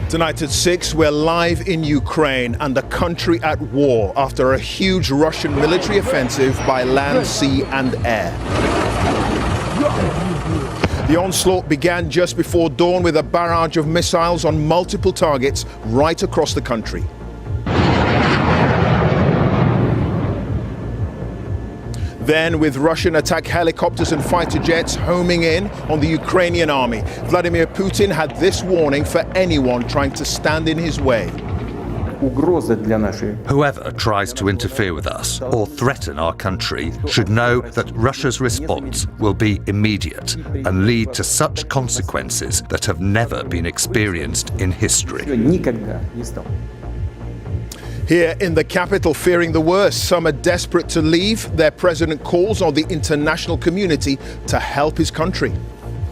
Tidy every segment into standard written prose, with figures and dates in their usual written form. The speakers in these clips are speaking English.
Tonight at 6, we're live in Ukraine and the country at war after a huge Russian military offensive by land, sea and air. The onslaught began just before dawn with a barrage of missiles on multiple targets right across the country. Then, with Russian attack helicopters and fighter jets homing in on the Ukrainian army, Vladimir Putin had this warning for anyone trying to stand in his way. Whoever tries to interfere with us or threaten our country should know that Russia's response will be immediate and lead to such consequences that have never been experienced in history. Here in the capital, fearing the worst, some are desperate to leave. Their president calls on the international community to help his country.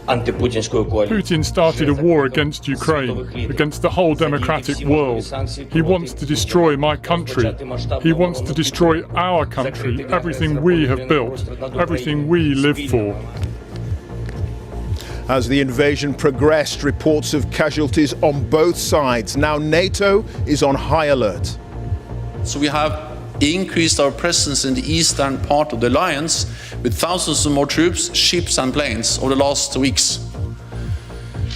Putin started a war against Ukraine, against the whole democratic world. He wants to destroy my country. He wants to destroy our country, everything we have built, everything we live for. As the invasion progressed, reports of casualties on both sides. Now NATO is on high alert. So we have increased our presence in the eastern part of the alliance with thousands of more troops, ships and planes over the last weeks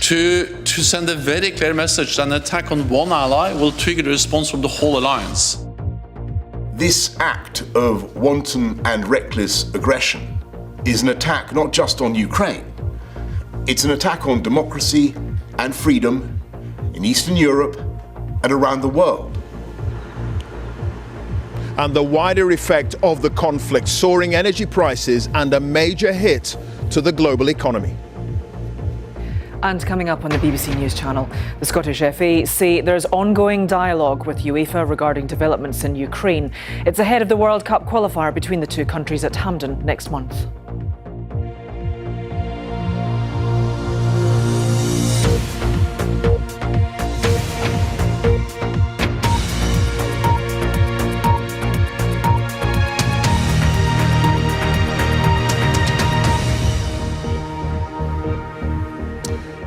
to send a very clear message that an attack on one ally will trigger the response from the whole alliance. This act of wanton and reckless aggression is an attack not just on Ukraine. It's an attack on democracy and freedom in Eastern Europe and around the world. And the wider effect of the conflict, soaring energy prices and a major hit to the global economy. And coming up on the BBC News Channel, the Scottish FA say there's ongoing dialogue with UEFA regarding developments in Ukraine. It's ahead of the World Cup qualifier between the two countries at Hampden next month.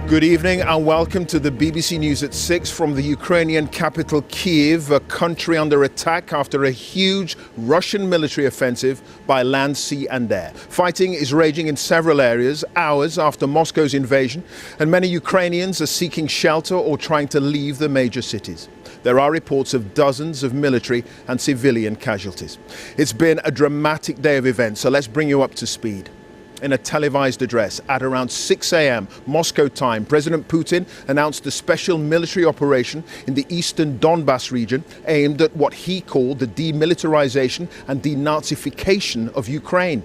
Good evening and welcome to the BBC News at 6 from the Ukrainian capital Kiev, a country under attack after a huge Russian military offensive by land, sea and air. Fighting is raging in several areas, hours after Moscow's invasion, and many Ukrainians are seeking shelter or trying to leave the major cities. There are reports of dozens of military and civilian casualties. It's been a dramatic day of events, so let's bring you up to speed. In a televised address at around 6 a.m. Moscow time, President Putin announced a special military operation in the eastern Donbas region aimed at what he called the demilitarization and denazification of Ukraine.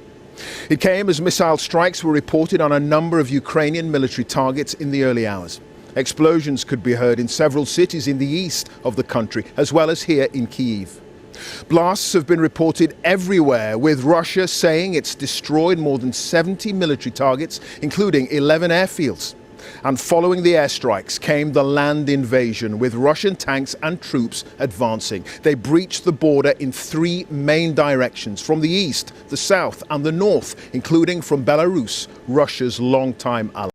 It came as missile strikes were reported on a number of Ukrainian military targets in the early hours. Explosions could be heard in several cities in the east of the country, as well as here in Kiev. Blasts have been reported everywhere, with Russia saying it's destroyed more than 70 military targets, including 11 airfields. And following the airstrikes came the land invasion, with Russian tanks and troops advancing. They breached the border in three main directions, from the east, the south and the north, including from Belarus, Russia's longtime ally.